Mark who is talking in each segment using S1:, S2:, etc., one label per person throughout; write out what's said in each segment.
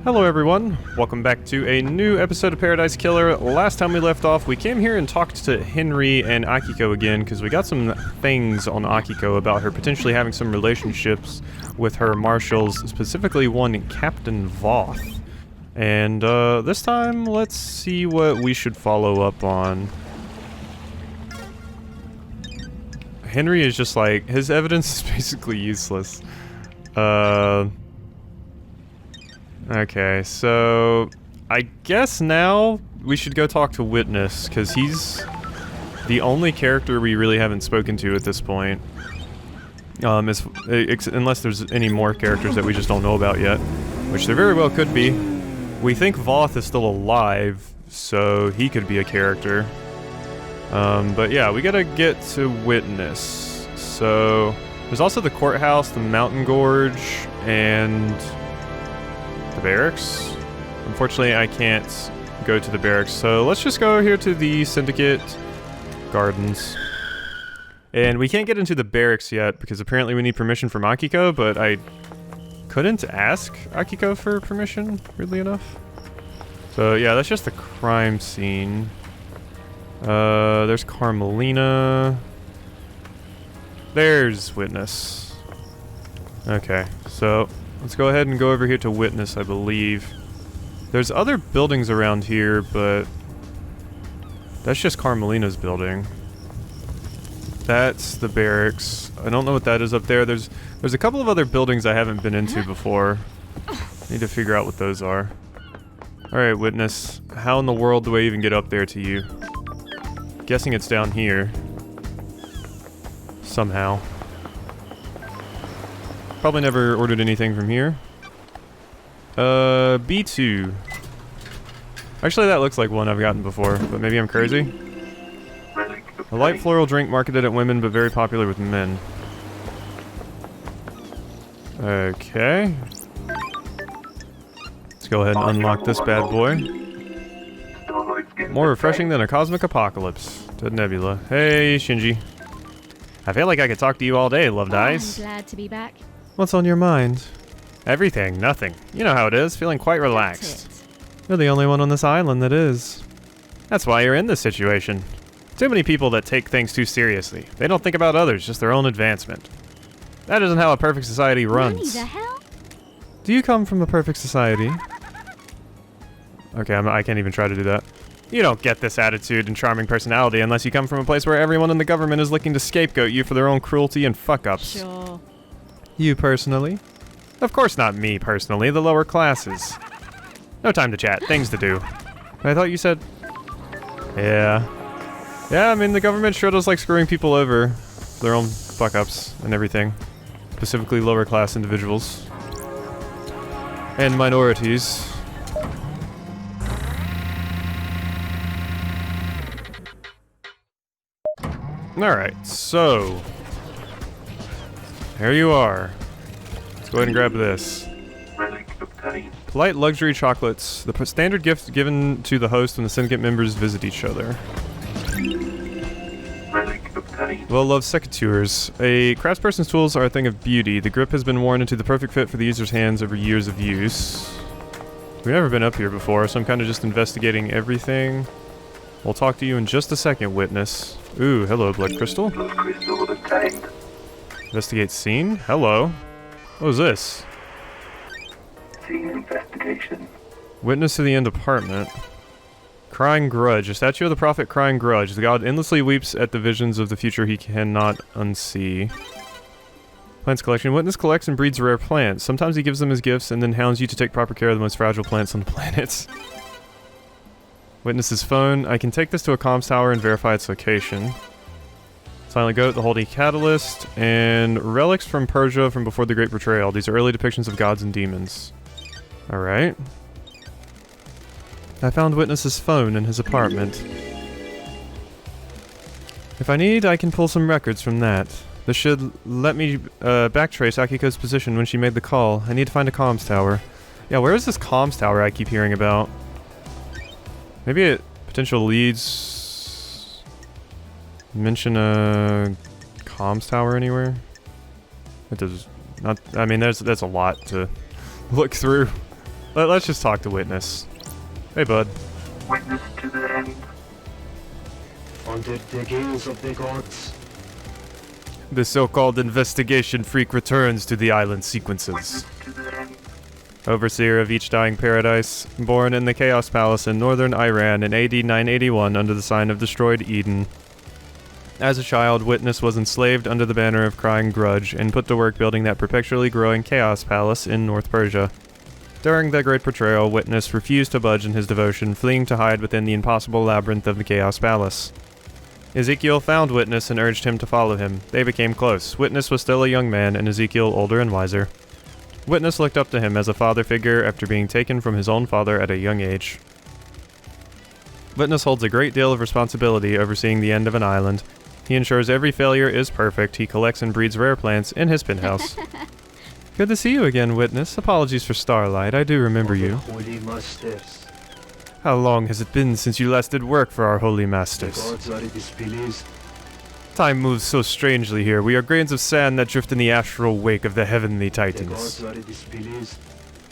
S1: Hello everyone, welcome back to a new episode of Paradise Killer. Last time we left off, we came here and talked to Henry and Akiko again, because we got some things on Akiko about her potentially having some relationships with her marshals, specifically one Captain Voth. And this time, let's see what we should follow up on. Henry is just like, his evidence is basically useless. Okay, so I guess now we should go talk to Witness, because he's the only character we really haven't spoken to at this point. Unless there's any more characters that we just don't know about yet, which there very well could be. We think Voth is still alive, so he could be a character. But yeah, we gotta get to Witness. So there's also the courthouse, the mountain gorge, and the barracks. Unfortunately, I can't go to the barracks, so let's just go here to the Syndicate Gardens. And we can't get into the barracks yet because apparently we need permission from Akiko, but I couldn't ask Akiko for permission, weirdly enough. So yeah, that's just the crime scene. There's Carmelina. There's Witness. Okay, so let's go ahead and go over here to Witness, I believe. There's other buildings around here, but that's just Carmelina's building. That's the barracks. I don't know what that is up there. There's a couple of other buildings I haven't been into before. Need to figure out what those are. Alright, Witness. How in the world do I even get up there to you? Guessing it's down here. Somehow. Probably never ordered anything from here. B2. Actually, that looks like one I've gotten before, but maybe I'm crazy. A light floral drink marketed at women, but very popular with men. Okay. Let's go ahead and unlock this bad boy. More refreshing than a cosmic apocalypse. To Nebula. Hey, Shinji. I feel like I could talk to you all day, loved eyes.
S2: I'm glad to be back.
S1: What's on your mind? Everything, nothing. You know how it is, feeling quite relaxed. You're the only one on this island that is. That's why you're in this situation. Too many people that take things too seriously. They don't think about others, just their own advancement. That isn't how a perfect society runs.
S2: The hell?
S1: Do you come from a perfect society? Okay, I can't even try to do that. You don't get this attitude and charming personality unless you come from a place where everyone in the government is looking to scapegoat you for their own cruelty and fuck-ups.
S2: Sure.
S1: You personally? Of course not me personally, the lower classes. No time to chat, things to do. I thought you said... Yeah. Yeah, I mean, the government sure does like screwing people over. Their own fuck-ups and everything. Specifically lower class individuals. And minorities. Alright, so... Here you are. Let's go ahead and grab this. Polite luxury chocolates. The standard gift given to the host when the syndicate members visit each other. Well-loved secateurs. A craftsperson's tools are a thing of beauty. The grip has been worn into the perfect fit for the user's hands over years of use. We've never been up here before, so I'm kind of just investigating everything. We'll talk to you in just a second, Witness. Ooh, hello, blood crystal. Investigate scene? Hello. What was this?
S3: Scene investigation.
S1: Witness to the end apartment. Crying grudge. A statue of the prophet crying grudge. The god endlessly weeps at the visions of the future he cannot unsee. Plants collection. Witness collects and breeds rare plants. Sometimes he gives them as gifts and then hounds you to take proper care of the most fragile plants on the planet. Witness's phone. I can take this to a comms tower and verify its location. Silent Goat, the Holy Catalyst, and relics from Persia from before the Great Betrayal. These are early depictions of gods and demons. Alright. I found Witness's phone in his apartment. If I need, I can pull some records from that. This should let me backtrace Akiko's position when she made the call. I need to find a comms tower. Yeah, where is this comms tower I keep hearing about? Maybe it potential leads... Mention a comms tower anywhere? It does not. I mean, that's a lot to look through. Let's just talk to Witness. Hey, bud.
S3: Witness to the end.
S2: Under the gaze of the gods.
S1: The so-called investigation freak returns to the island sequences.
S3: Witness to the end.
S1: Overseer of each dying paradise, born in the Chaos Palace in northern Iran in AD 981 under the sign of destroyed Eden. As a child, Witness was enslaved under the banner of Crying Grudge and put to work building that perpetually growing Chaos Palace in North Persia. During the Great Betrayal, Witness refused to budge in his devotion, fleeing to hide within the impossible labyrinth of the Chaos Palace. Ezekiel found Witness and urged him to follow him. They became close. Witness was still a young man, and Ezekiel older and wiser. Witness looked up to him as a father figure after being taken from his own father at a young age. Witness holds a great deal of responsibility overseeing the end of an island. He ensures every failure is perfect. He collects and breeds rare plants in his penthouse. Good to see you again, Witness. Apologies for Starlight. I do remember you.
S2: Holy masters.
S1: How long has it been since you last did work for our holy
S2: The
S1: masters?
S2: gods are displeased.
S1: Time moves so strangely here. We are grains of sand that drift in the astral wake of the heavenly
S2: The
S1: titans.
S2: gods are displeased.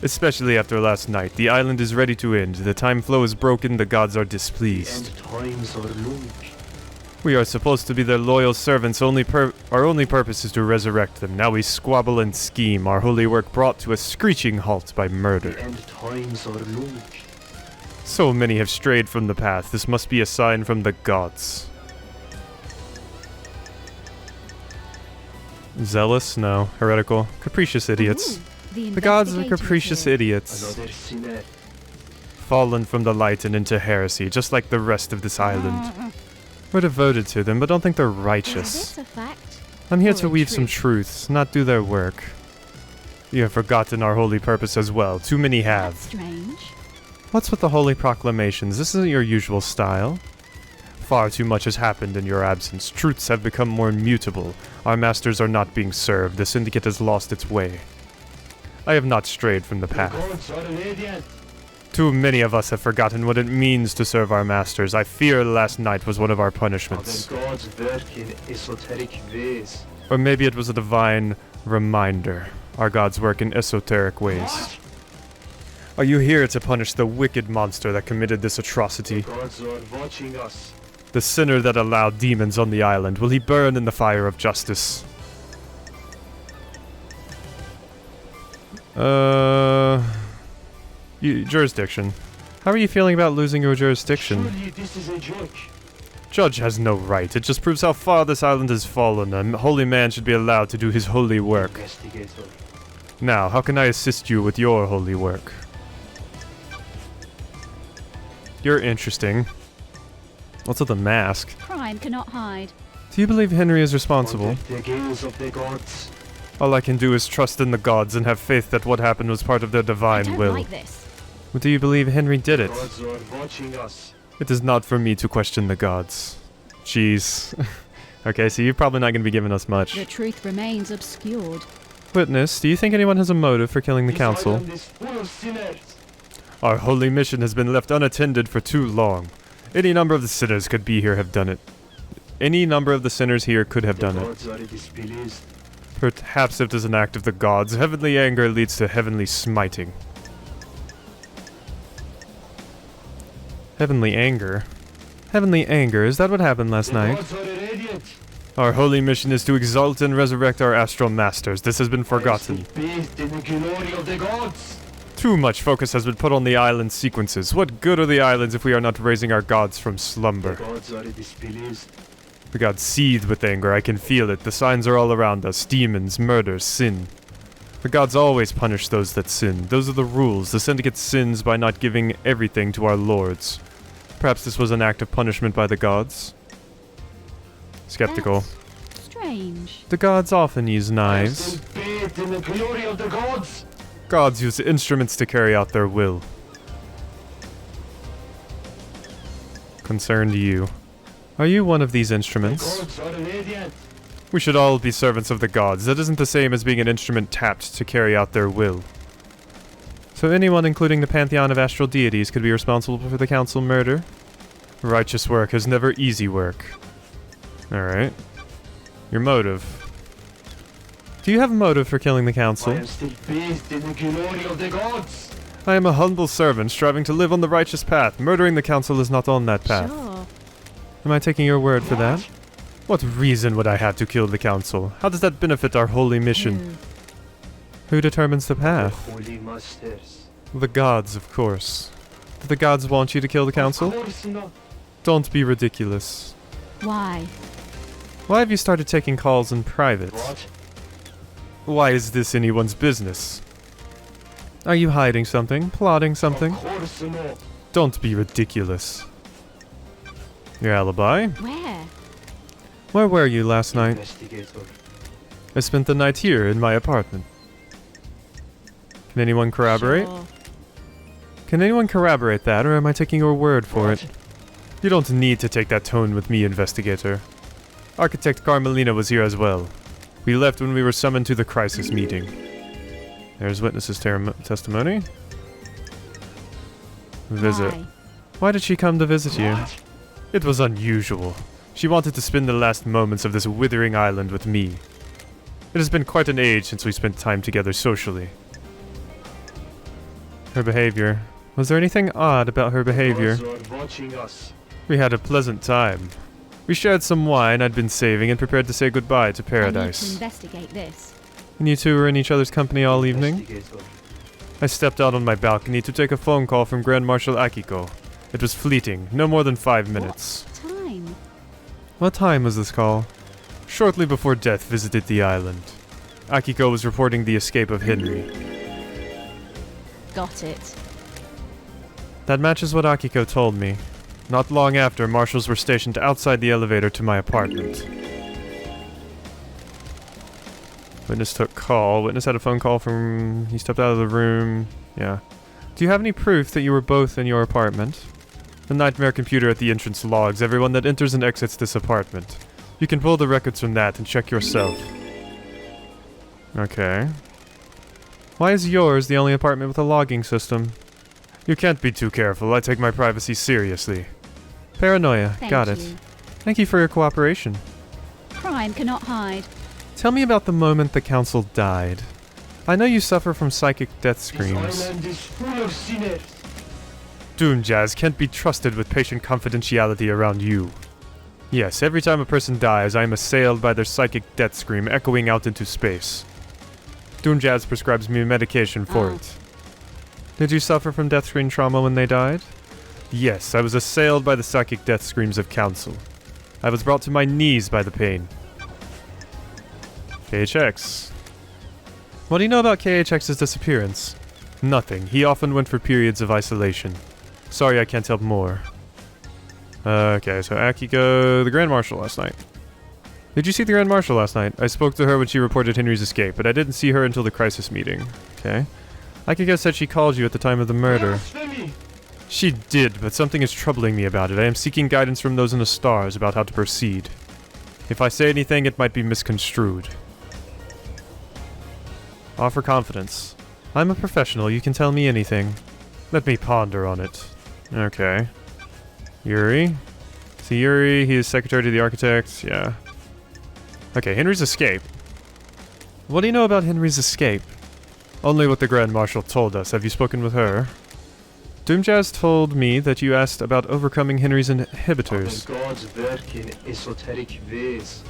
S1: Especially after last night. The island is ready to end. The time flow is broken. The gods are
S2: The
S1: displeased.
S2: end times are long.
S1: We are supposed to be their loyal servants. Our only purpose is to resurrect them. Now we squabble and scheme. Our holy work brought to a screeching halt by
S2: The
S1: murder.
S2: end times are long.
S1: So many have strayed from the path. This must be a sign from the gods. Zealous? No. Heretical? Capricious idiots. The gods are capricious idiots.
S2: Another sinner.
S1: Fallen from the light and into heresy, just like the rest of this island. We're devoted to them, but don't think they're righteous.
S4: A fact?
S1: I'm here
S4: or
S1: to
S4: a
S1: weave some
S4: truth?
S1: truths, not do their work. You have forgotten our holy purpose as well. Too many have.
S4: Strange.
S1: What's with the holy proclamations? This isn't your usual style. Far too much has happened in your absence. Truths have become more immutable. Our masters are not being served. The syndicate has lost its way. I have not strayed from the
S2: The
S1: path.
S2: gods are radiant.
S1: Too many of us have forgotten what it means to serve our masters. I fear last night was one of our punishments.
S2: Other gods work in esoteric ways.
S1: Or maybe it was a divine reminder. Our gods work in esoteric ways. Are you here to punish the wicked monster that committed this
S2: The
S1: atrocity?
S2: gods are watching us.
S1: The sinner that allowed demons on the island? Will he burn in the fire of justice? Jurisdiction. How are you feeling about losing your jurisdiction?
S2: Surely this is a joke.
S1: Judge has no right. It just proves how far this island has fallen. A holy man should be allowed to do his holy work.
S2: Investigator.
S1: Now, how can I assist you with your holy work? You're interesting. What's with the mask?
S4: Crime cannot hide.
S1: Do you believe Henry is responsible?
S2: Under the gaze of the gods.
S1: All I can do is trust in the gods and have faith that what happened was part of their
S4: I
S1: divine
S4: don't
S1: will.
S4: like this.
S1: But do you believe Henry did
S2: The
S1: it?
S2: gods are watching us.
S1: It is not for me to question the gods. Jeez. Okay, so you're probably not going to be giving us
S4: The
S1: much.
S4: truth remains obscured.
S1: Witness, do you think anyone has a motive for killing the
S2: This
S1: council?
S2: island is full of sinners.
S1: Our holy mission has been left unattended for too long. Any number of the sinners could be here have done it. Any number of the sinners here could have
S2: The
S1: done it.
S2: gods are displeased.
S1: Perhaps it is an act of the gods. Heavenly anger leads to heavenly smiting. Heavenly anger? Heavenly anger, is that what happened last
S2: The
S1: night?
S2: gods are radiant.
S1: Our holy mission is to exalt and resurrect our astral masters. This has been forgotten.
S2: I am still bathed in the glory of the gods.
S1: Too much focus has been put on the island sequences. What good are the islands if we are not raising our gods from
S2: The
S1: slumber?
S2: gods are displeased.
S1: The gods seethe with anger. I can feel it. The signs are all around us. Demons, murder, sin. The gods always punish those that sin. Those are the rules. The syndicate sins by not giving everything to our lords. Perhaps this was an act of punishment by the gods? Skeptical.
S4: That's strange.
S1: The gods often use
S2: I am
S1: knives.
S2: still bathed in the glory of the gods.
S1: Gods use instruments to carry out their will. Concerned you. Are you one of these
S2: The
S1: instruments?
S2: gods are radiant.
S1: We should all be servants of the gods. That isn't the same as being an instrument tapped to carry out their will. So anyone, including the pantheon of astral deities, could be responsible for the council murder? Righteous work is never easy work. Alright. Your motive. Do you have a motive for killing the
S2: I
S1: council?
S2: am still bathed in the glory of the gods.
S1: I am a humble servant striving to live on the righteous path. Murdering the council is not on that path.
S4: Sure.
S1: Am I taking your word for that? What reason would I have to kill the council? How does that benefit our holy mission? Who determines the path?
S2: Holy masters.
S1: The gods, of course. Do the gods want you to kill the
S2: Of
S1: council?
S2: course not.
S1: Don't be ridiculous.
S4: Why?
S1: Why have you started taking calls in private?
S2: What?
S1: Why is this anyone's business? Are you hiding something? Plotting something?
S2: Of course not.
S1: Don't be ridiculous. Your alibi?
S4: Where?
S1: Where were you last night?
S2: Investigator.
S1: I spent the night here in my apartment. Can anyone corroborate?
S4: Sure.
S1: Can anyone corroborate that, or am I taking your word for
S2: What?
S1: it? You don't need to take that tone with me, investigator. Architect Carmelina was here as well. We left when we were summoned to the crisis meeting. There's witness's testimony. Visit.
S4: Why?
S1: Why did she come to visit you?
S2: What?
S1: It was unusual. She wanted to spend the last moments of this withering island with me. It has been quite an age since we spent time together socially. Her behavior. Was there anything odd about her behavior?
S2: Gods are watching us.
S1: We had a pleasant time. We shared some wine I'd been saving and prepared to say goodbye to
S4: I need to
S1: paradise.
S4: investigate this.
S1: And you two were in each other's company all evening?
S2: Investigator.
S1: I stepped out on my balcony to take a phone call from Grand Marshal Akiko. It was fleeting, no more than 5 minutes.
S4: Time.
S1: What time was this call? Shortly before death visited the island. Akiko was reporting the escape of Henry.
S4: Got it.
S1: That matches what Akiko told me. Not long after, marshals were stationed outside the elevator to my apartment. Witness took call. Witness had a phone call from... He stepped out of the room. Yeah. Do you have any proof that you were both in your apartment? The nightmare computer at the entrance logs everyone that enters and exits this apartment. You can pull the records from that and check yourself. Okay. Why is yours the only apartment with a logging system? You can't be too careful. I take my privacy seriously. Paranoia.
S4: Thank
S1: Got it.
S4: you.
S1: Thank you for your cooperation.
S4: Crime cannot hide.
S1: Tell me about the moment the council died. I know you suffer from psychic death
S2: This
S1: screams.
S2: island is full of sinners.
S1: Doomjazz can't be trusted with patient confidentiality around you. Yes, every time a person dies, I am assailed by their psychic death scream echoing out into space. Doomjazz prescribes me medication for
S4: Ah.
S1: it. Did you suffer from death screen trauma when they died? Yes, I was assailed by the psychic death screams of council. I was brought to my knees by the pain. KHX. What do you know about KHX's disappearance? Nothing. He often went for periods of isolation. Sorry I can't help more. Okay, so Akiko, the Grand Marshal last night. Did you see the Grand Marshal last night? I spoke to her when she reported Henry's escape, but I didn't see her until the crisis meeting. Okay. Akiko said she called you at the time of the murder.
S2: Blasphemy.
S1: She did, but something is troubling me about it. I am seeking guidance from those in the stars about how to proceed. If I say anything, it might be misconstrued. Offer confidence. I'm a professional, you can tell me anything. Let me ponder on it. Okay. Yuri. See Yuri, he is secretary to the architect, yeah. Okay, Henry's escape. What do you know about Henry's escape? Only what the Grand Marshal told us. Have you spoken with her? Doomjazz told me that you asked about overcoming Henry's inhibitors.
S2: Our gods work in esoteric ways.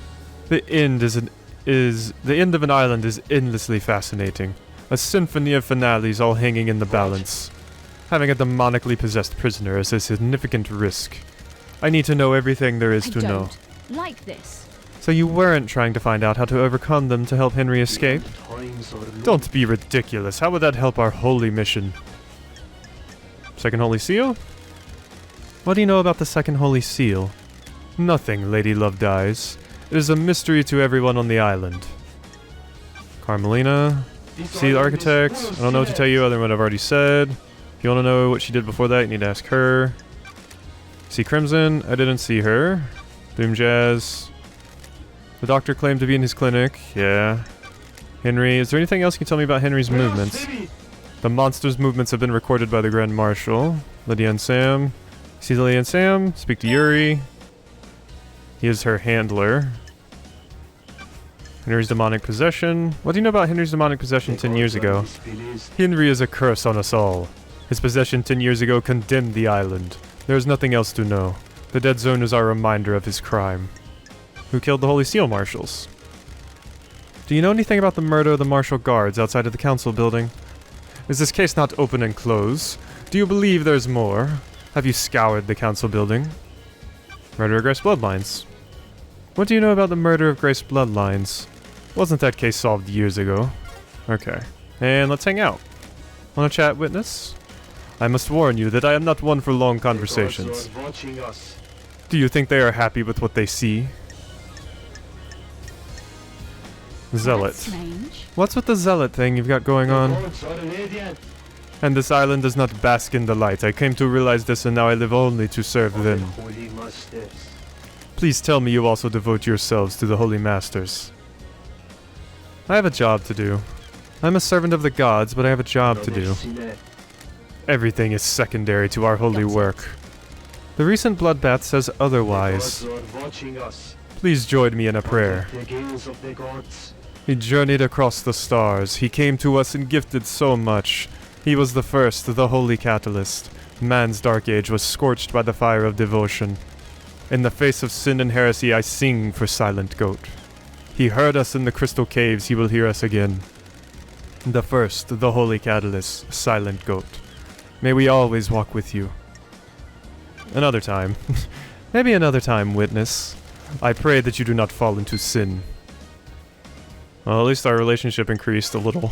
S1: The end the end of an island is endlessly fascinating. A symphony of finales all hanging in the balance. Having a demonically possessed prisoner is a significant risk. I need to know everything there is
S4: I
S1: to know.
S4: don't like this.
S1: So you weren't trying to find out how to overcome them to help Henry escape?
S2: Times are long.
S1: Don't be ridiculous. How would that help our holy mission? Second Holy Seal? What do you know about the Second Holy Seal? Nothing, Lady Love Dies. It is a mystery to everyone on the island. Carmelina.
S2: This
S1: See the
S2: island is
S1: architect.
S2: full of
S1: I don't know what to tell
S2: sinners.
S1: you other than what I've already said. If you want to know what she did before that, you need to ask her. See Crimson. I didn't see her. Doomjazz. The doctor claimed to be in his clinic. Yeah. Henry. Is there anything else you can tell me about Henry's movements?
S2: Blasphemy.
S1: The monster's movements have been recorded by the Grand Marshal. Lydia and Sam. See Lydia and Sam. Speak to Yuri. He is her handler. Henry's demonic possession. What do you know about Henry's demonic possession
S2: The
S1: 10 years
S2: gods are
S1: ago?
S2: displeased.
S1: Henry is a curse on us all. His possession 10 years ago condemned the island. There is nothing else to know. The dead zone is our reminder of his crime. Who killed the Holy Seal Marshals? Do you know anything about the murder of the Marshal Guards outside of the Council building? Is this case not open and closed? Do you believe there's more? Have you scoured the Council building? Murder of Grace Bloodlines. What do you know about the murder of Grace Bloodlines? Wasn't that case solved years ago? Okay. And let's hang out. Wanna chat, witness? I must warn you that I am not one for long conversations.
S2: The gods are watching us.
S1: Do you think they are happy with what they see? Zealot.
S4: That's strange.
S1: What's with the zealot thing you've got going
S2: The
S1: on?
S2: gods are radiant.
S1: And this island does not bask in the light. I came to realize this and now I live only to serve
S2: The
S1: them.
S2: holy masters.
S1: Please tell me you also devote yourselves to the Holy Masters. I have a job to do. I'm a servant of the gods, but I have a job to do.
S2: Sinner.
S1: Everything is secondary to our holy work. The recent bloodbath says otherwise.
S2: The gods are watching us.
S1: Please join me in a prayer.
S2: The gaze of the gods.
S1: He journeyed across the stars. He came to us and gifted so much. He was the first, the holy catalyst. Man's dark age was scorched by the fire of devotion. In the face of sin and heresy, I sing for Silent Goat. He heard us in the crystal caves, he will hear us again. The first, the holy catalyst, Silent Goat. May we always walk with you. Another time. Maybe another time, witness. I pray that you do not fall into sin. Well, at least our relationship increased a little.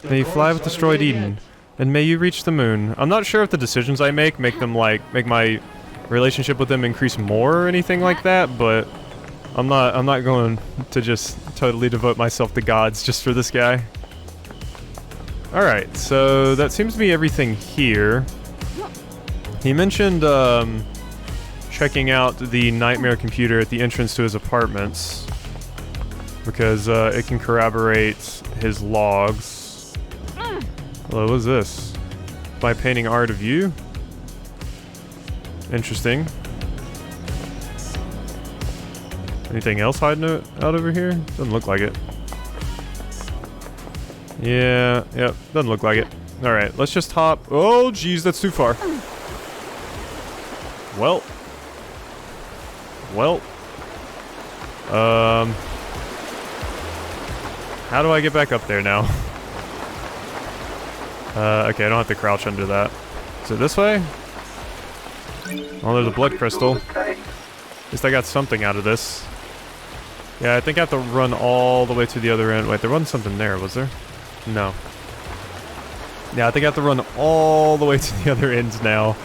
S1: May you fly with destroyed Eden, and may you reach the moon. I'm not sure if the decisions I make them make my relationship with them increase more or anything like that, but I'm not going to just totally devote myself to gods just for this guy. Alright, so that seems to be everything here. He mentioned checking out the nightmare computer at the entrance to his apartments because it can corroborate his logs. Hello, what is this? By painting art of you? Interesting. Anything else hiding out over here? Doesn't look like it. Yeah, yep, doesn't look like it. Alright, let's just hop. Oh, geez, that's too far. Well. How do I get back up there now? Okay, I don't have to crouch under that. Is it this way? Oh, there's a blood crystal. At least I got something out of this. Yeah, I think I have to run all the way to the other end. Wait, there wasn't something there, was there? No. Yeah, I think I have to run all the way to the other end now,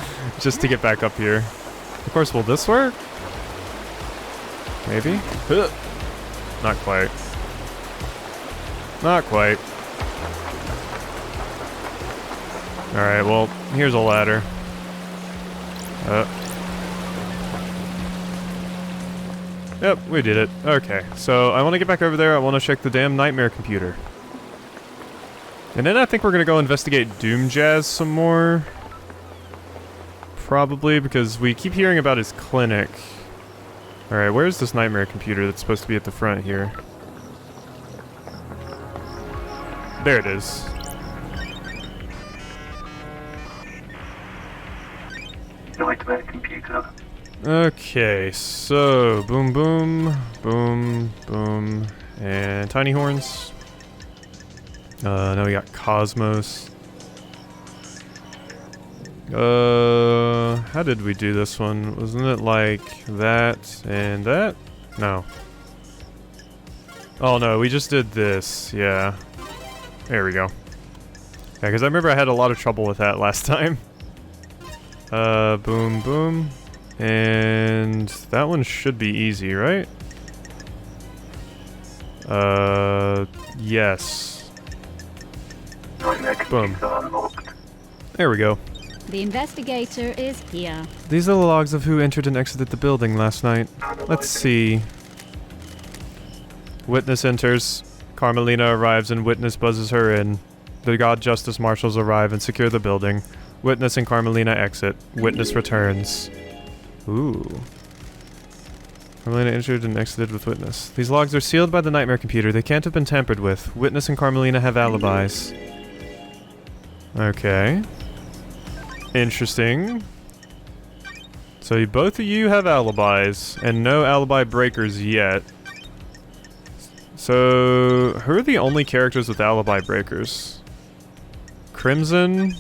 S1: just to get back up here. Of course, will this work? Maybe? Not quite. Not quite. Alright, well, here's a ladder. Yep, we did it. Okay, so I want to get back over there. I want to check the damn nightmare computer. And then I think we're going to go investigate Doom Jazz some more. Probably, because we keep hearing about his clinic. Alright, where's this nightmare computer that's supposed to be at the front here? There it is.
S3: Nightmare computer.
S1: Okay, so boom, boom, boom, boom, and tiny horns. Now we got Cosmos. How did we do this one? Wasn't it like that and that? No. Oh no, we just did this, yeah. There we go. Yeah, because I remember I had a lot of trouble with that last time. Boom, boom. And that one should be easy, right? Yes. Boom. There we go.
S4: The investigator is here.
S1: These are the logs of who entered and exited the building last night. Let's see. Witness enters. Carmelina arrives and Witness buzzes her in. The God Justice Marshals arrive and secure the building. Witness and Carmelina exit. Witness returns. Ooh. Carmelina entered and exited with Witness. These logs are sealed by the nightmare computer. They can't have been tampered with. Witness and Carmelina have alibis. Okay. Interesting. So both of you have alibis, and no alibi breakers yet. So, who are the only characters with alibi breakers? Crimson?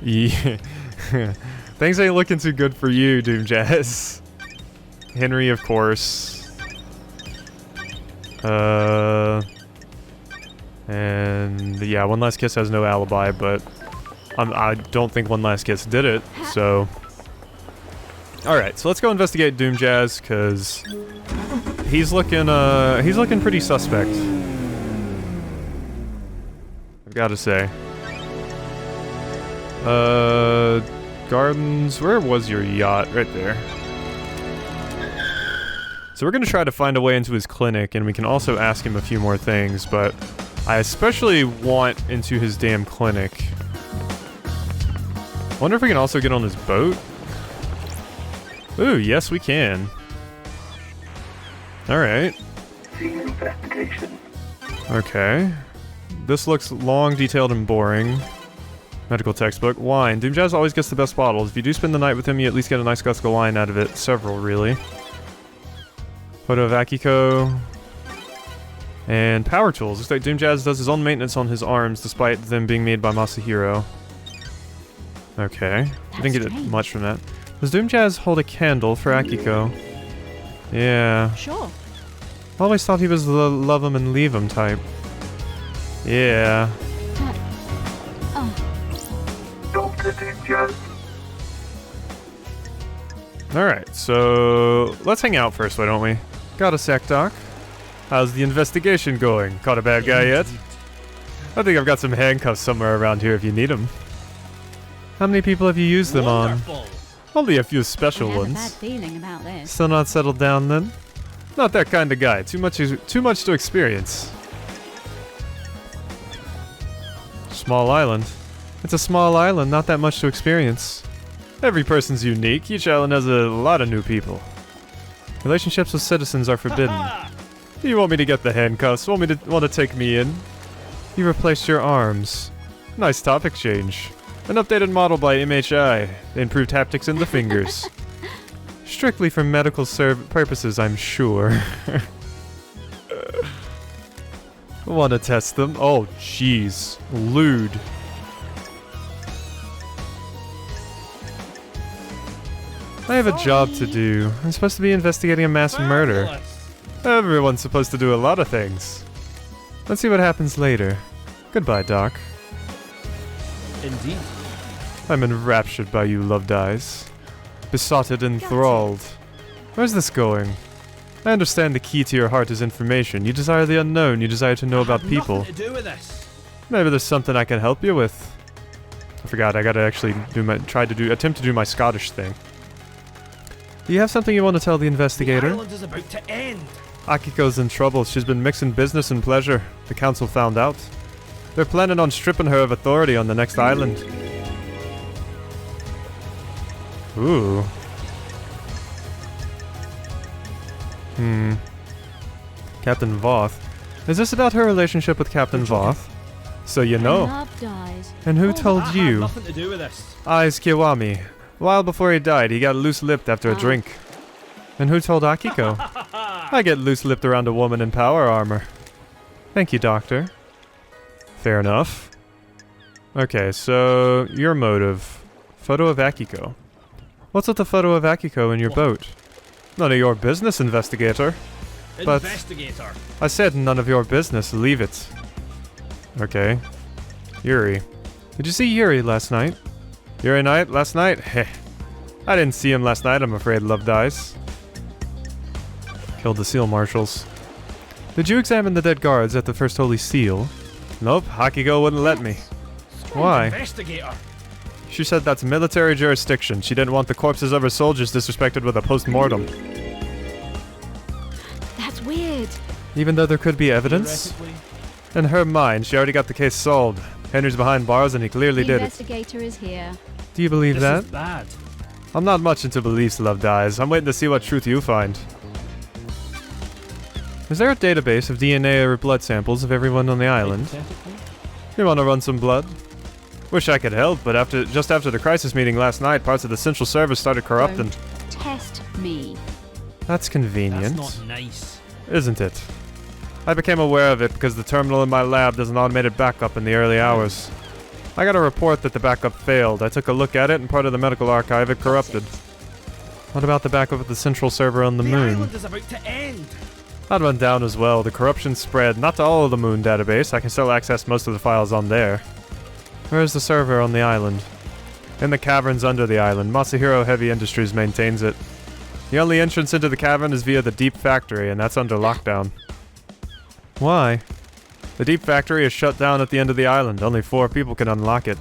S1: Yeah. Things ain't looking too good for you, Doom Jazz. Henry, of course. And yeah, One Last Kiss has no alibi, but I don't think One Last Kiss did it, so... Alright, so let's go investigate Doom Jazz, cause he's looking pretty suspect. I've gotta say. Gardens, where was your yacht? Right there. So we're gonna try to find a way into his clinic, and we can also ask him a few more things, but I especially want into his damn clinic. Wonder if we can also get on his boat? Ooh, yes we can. Alright.
S3: Investigation.
S1: Okay. This looks long, detailed, and boring. Medical textbook. Wine. Doom Jazz always gets the best bottles. If you do spend the night with him, you at least get a nice glass of wine out of it. Several, really. Photo of Akiko. And power tools. Looks like Doom Jazz does his own maintenance on his arms, despite them being made by Masahiro. Okay. I didn't get much from that. Does Doom Jazz hold a candle for Akiko? Yeah.
S4: Sure.
S1: Always thought he was the love him and leave him type. Yeah.
S3: Dr. Doom Jazz.
S1: Alright, so let's hang out first, why don't we? Got a sec, Doc? How's the investigation going? Caught a bad guy yet? I think I've got some handcuffs somewhere around here if you need them. How many people have you used them on? Only a few special
S4: I have
S1: ones.
S4: a bad feeling about this.
S1: Still not settled down then? Not that kind of guy. Too much to experience. Small island. It's a small island, not that much to experience. Every person's unique. Each island has a lot of new people. Relationships with citizens are forbidden. You want me to get the handcuffs? Want to take me in? You replaced your arms. Nice topic change. An updated model by MHI. Improved haptics in the fingers. Strictly for medical purposes, I'm sure. Want to test them? Oh, jeez. Lewd. I have a job to do. I'm supposed to be investigating a mass murder. Everyone's supposed to do a lot of things. Let's see what happens later. Goodbye, Doc.
S5: Indeed.
S1: I'm enraptured by you, Loved Eyes. Besotted, enthralled. Where's this going? I understand the key to your heart is information. You desire the unknown. You desire to know about people.
S5: Nothing to do with this.
S1: Maybe there's something I can help you with. I forgot. I gotta actually attempt to do my Scottish thing. Do you have something you want to tell the investigator?
S5: The island is about to end.
S1: Akiko's in trouble. She's been mixing business and pleasure. The council found out. They're planning on stripping her of authority on the next island. Ooh. Captain Voth. Is this about her relationship with Captain Voth? So you know.
S4: Love dies.
S1: And who told
S5: I
S1: you?
S5: had nothing to do with this.
S1: Eyes Kiwami. A while before he died, he got loose-lipped after a drink. And who told Akiko? I get loose-lipped around a woman in power armor. Thank you, Doctor. Fair enough. Okay, so your motive. Photo of Akiko. What's with the photo of Akiko in your boat? None of your business, investigator. But
S5: Investigator.
S1: I said none of your business. Leave it. Okay. Yuri. Did you see Yuri last night? Yuri night? Last night? Heh. I didn't see him last night, I'm afraid, Loved Eyes. Killed the seal marshals. Did you examine the dead guards at the First Holy Seal? Nope, Akiko wouldn't let me. Why?
S5: Investigator.
S1: She said that's military jurisdiction. She didn't want the corpses of her soldiers disrespected with a post-mortem.
S4: That's weird.
S1: Even though there could be evidence? In her mind, she already got the case solved. Henry's behind bars and he clearly
S4: The
S1: did it.
S4: investigator is here.
S1: Do you believe
S5: This
S1: that?
S5: is bad.
S1: I'm not much into beliefs, Loved Eyes. I'm waiting to see what truth you find. Is there a database of DNA or blood samples of everyone on the island?
S5: Hypothetically?
S1: You want to run some blood? Wish I could help, but just after the crisis meeting last night, parts of the central server started corrupting.
S4: Don't test me.
S1: That's convenient,
S5: That's not nice.
S1: isn't it? I became aware of it because the terminal in my lab does an automated backup in the early hours. I got a report that the backup failed. I took a look at it, and part of the medical archive had corrupted. What about the backup of the central server on the moon?
S5: island is about to end.
S1: That went down as well. The corruption spread, not to all of the moon database. I can still access most of the files on there. Where is the server on the island? In the caverns under the island. Masahiro Heavy Industries maintains it. The only entrance into the cavern is via the Deep Factory, and that's under lockdown. Why? The Deep Factory is shut down at the end of the island. Only 4 people can unlock it.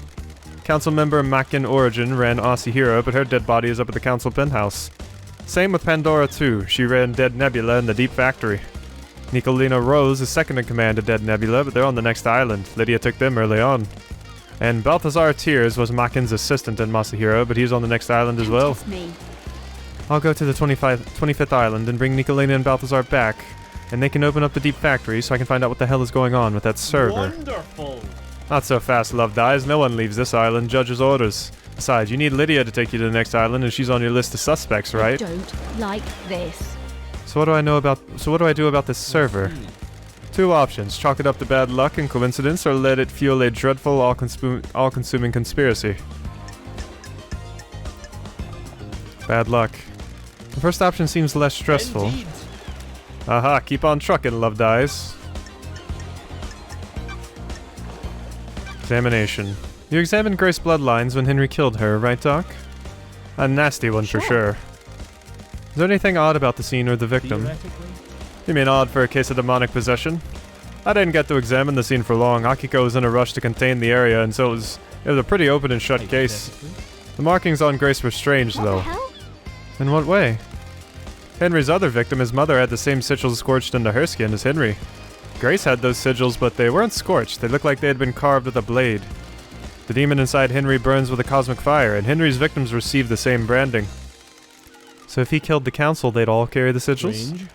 S1: Council member Makin Origin ran Asahiro, but her dead body is up at the council penthouse. Same with Pandora too. She ran Dead Nebula in the Deep Factory. Nicolina Rose is second in command to Dead Nebula, but they're on the next island. Lydia took them early on. And Balthazar Tears was Makin's assistant in Masahiro, but he's on the next island as well.
S4: Test me.
S1: I'll go to the 25th island and bring Nicolina and Balthazar back, and they can open up the Deep Factory so I can find out what the hell is going on with that server.
S5: Wonderful.
S1: Not so fast, Love Dies. No one leaves this island. Judge's orders. Besides, you need Lydia to take you to the next island, and she's on your list of suspects, right?
S4: I don't like this.
S1: So what do I do about this server? 2 options: chalk it up to bad luck and coincidence, or let it fuel a dreadful, all-consuming conspiracy. Bad luck. The first option seems less stressful.
S5: Indeed.
S1: Aha, keep on trucking, Love Dies. Examination. You examined Grace's bloodlines when Henry killed her, right, Doc? A nasty one for sure. Is there anything odd about the scene or the victim?
S5: Theoretically.
S1: You mean odd for a case of demonic possession? I didn't get to examine the scene for long. Akiko was in a rush to contain the area, and so it was a pretty open and shut case. The markings on Grace were strange,
S4: What
S1: though.
S4: the hell?
S1: In what way? Henry's other victim, his mother, had the same sigils scorched into her skin as Henry. Grace had those sigils, but they weren't scorched. They looked like they had been carved with a blade. The demon inside Henry burns with a cosmic fire, and Henry's victims receive the same branding. So if he killed the council, they'd all carry the sigils?
S5: Strange.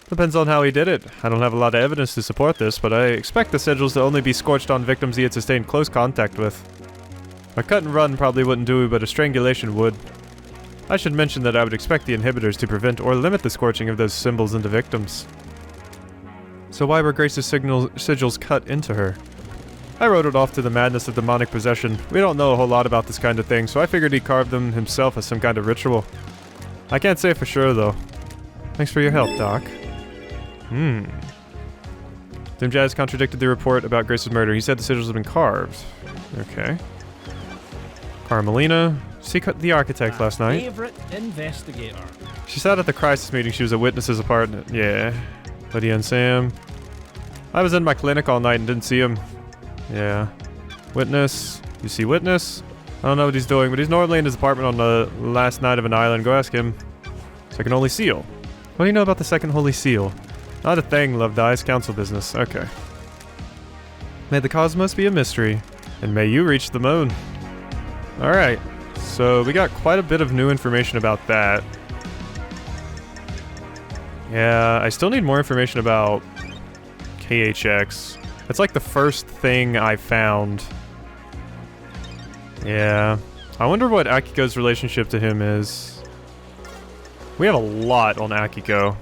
S1: Depends on how he did it. I don't have a lot of evidence to support this, but I expect the sigils to only be scorched on victims he had sustained close contact with. A cut and run probably wouldn't do, but a strangulation would. I should mention that I would expect the inhibitors to prevent or limit the scorching of those symbols into victims. So why were Grace's sigils cut into her? I wrote it off to the madness of demonic possession. We don't know a whole lot about this kind of thing, so I figured he carved them himself as some kind of ritual. I can't say for sure, though. Thanks for your help, Doc. Doom Jazz contradicted the report about Grace's murder. He said the sigils had been carved. Okay. Carmelina. She cut the architect last night.
S5: Favorite investigator.
S1: She sat at the crisis meeting. She was a witness's apartment. Yeah. Lydia and Sam. I was in my clinic all night and didn't see him. Yeah. Witness. You see Witness? I don't know what he's doing, but he's normally in his apartment on the last night of an island. Go ask him. Second Holy Seal. What do you know about the Second Holy Seal? Not a thing, Love Dies. Council business. Okay. May the cosmos be a mystery, and may you reach the moon. Alright. So we got quite a bit of new information about that. Yeah, I still need more information about KHX. That's like the first thing I found. Yeah. I wonder what Akiko's relationship to him is. We have a lot on Akiko.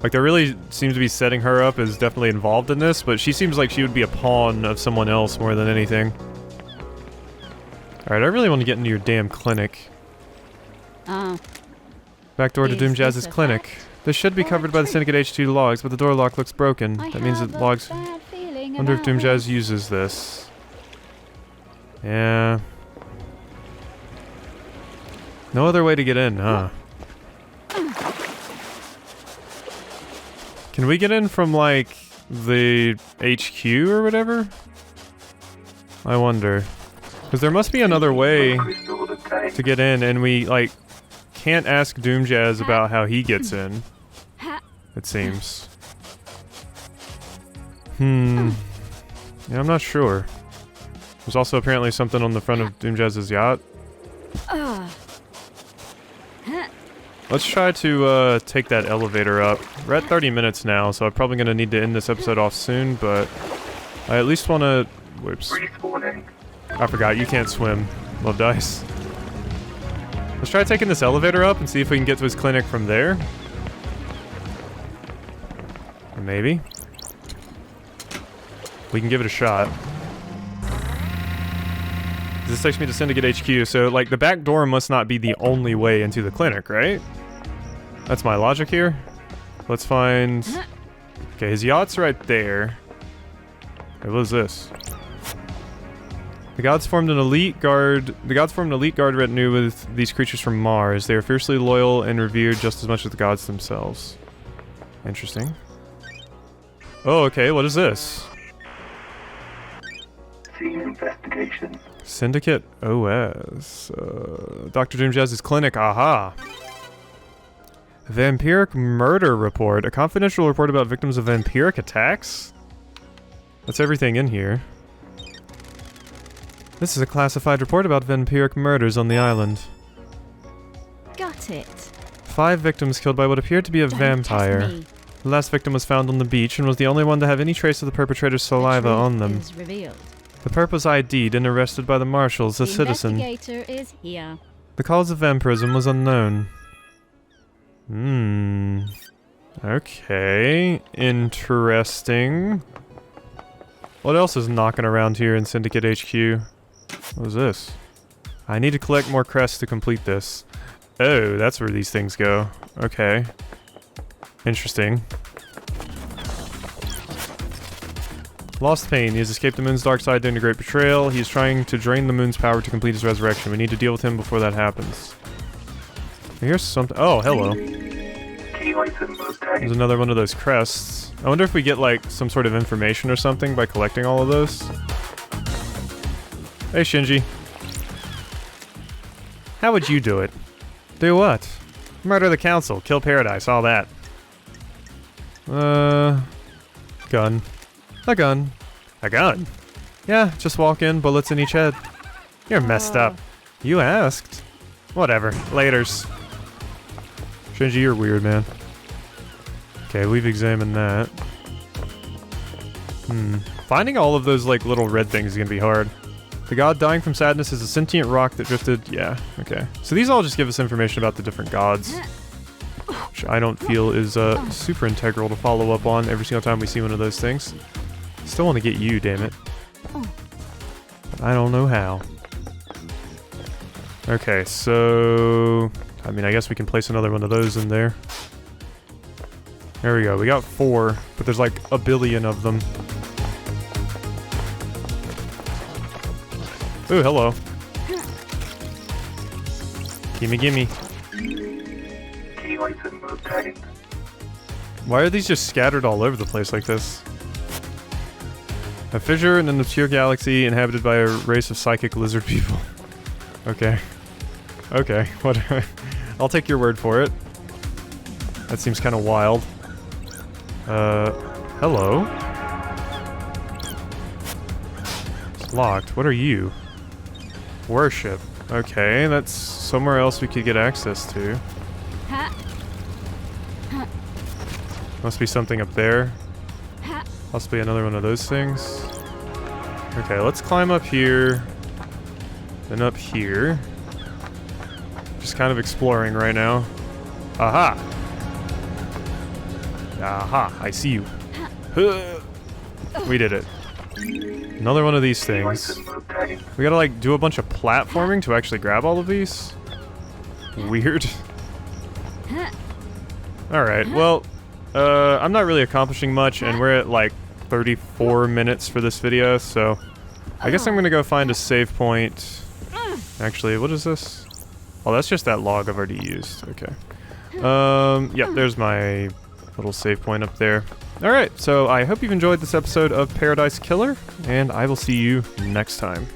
S1: Like, there really seems to be setting her up as definitely involved in this, but she seems like she would be a pawn of someone else more than anything. Alright, I really want to get into your damn clinic. Back door to
S4: Is
S1: Doom
S4: this
S1: Jazz's
S4: a
S1: clinic.
S4: fact?
S1: This should be
S4: Or a
S1: covered by the
S4: trick?
S1: Syndicate H2 logs, but the door lock looks broken. That means it logs...
S4: bad feeling
S1: Wonder if
S4: about
S1: Doom Jazz
S4: this.
S1: uses this. Yeah. No other way to get in, huh? Can we get in from, like, the HQ or whatever? I wonder. Because there must be another way
S3: Crystal obtained.
S1: to get in, and we, like, can't ask Doom Jazz about how he gets in. It seems. Yeah, I'm not sure. There's also apparently something on the front of Doom Jazz's yacht. Let's try to take that elevator up. We're at 30 minutes now, so I'm probably going to need to end this episode off soon, but I at least want to... Whoops.
S3: Brief warning.
S1: I forgot, you can't swim. Love dice. Let's try taking this elevator up and see if we can get to his clinic from there. Maybe. We can give it a shot. This takes me to Syndicate HQ, so, like, the back door must not be the only way into the clinic, right? That's my logic here. Let's find... Okay, his yacht's right there. Hey, what is this? The gods formed an elite guard retinue with these creatures from Mars. They are fiercely loyal and revered just as much as the gods themselves. Interesting. Oh, okay, what is this?
S3: Scene investigation.
S1: Syndicate OS. Dr. Doom Jazz's clinic, aha! Vampiric murder report. A confidential report about victims of vampiric attacks? That's everything in here. This is a classified report about vampiric murders on the island.
S4: Got it.
S1: 5 victims killed by what appeared to be a
S4: Don't
S1: vampire.
S4: test me.
S1: The last victim was found on the beach and was the only one to have any trace of the perpetrator's saliva
S4: The
S1: on
S4: truth
S1: them.
S4: is revealed.
S1: The perp was ID'd and arrested by the marshals, a
S4: The
S1: citizen.
S4: investigator is here.
S1: The cause of vampirism was unknown. Okay. Interesting. What else is knocking around here in Syndicate HQ? What is this? I need to collect more crests to complete this. Oh, that's where these things go. Okay. Interesting. Lost Pain. He has escaped the moon's dark side during the Great Betrayal. He is trying to drain the moon's power to complete his resurrection. We need to deal with him before that happens. Here's something. Oh, hello.
S3: Key item mode tag.
S1: There's another one of those crests. I wonder if we get, like, some sort of information or something by collecting all of those. Hey, Shinji. How would you do it? Do what? Murder the council, kill paradise, all that. Gun. A gun. A gun? Yeah, just walk in, bullets in each head. You're messed up. You asked. Whatever. Laters. Shinji, you're weird, man. Okay, we've examined that. Finding all of those, like, little red things is gonna be hard. The god dying from sadness is a sentient rock that drifted... Yeah, okay. So these all just give us information about the different gods. Which I don't feel is super integral to follow up on every single time we see one of those things. Still want to get you, damn it. But I don't know how. Okay, so... I mean, I guess we can place another one of those in there. There we go. We got 4, but there's like a billion of them. Ooh, hello. Gimme, gimme.
S3: Key item mode tag.
S1: Why are these just scattered all over the place like this? A fissure in an obscure galaxy inhabited by a race of psychic lizard people. Okay. Okay, whatever. I'll take your word for it. That seems kind of wild. Hello? It's locked. What are you? Worship. Okay, that's somewhere else we could get access to. Must be something up there. Possibly another one of those things. Okay, let's climb up here. Then up here. Just kind of exploring right now. Aha! Aha, I see you. We did it. Another one of these things. We gotta like do a bunch of platforming to actually grab all of these? Weird. Alright, well, I'm not really accomplishing much and we're at like 34 minutes for this video, so I guess I'm gonna go find a save point. Actually, what is this? Oh, that's just that log I've already used. Okay. Yep, there's my little save point up there. Alright, so I hope you've enjoyed this episode of Paradise Killer, and I will see you next time.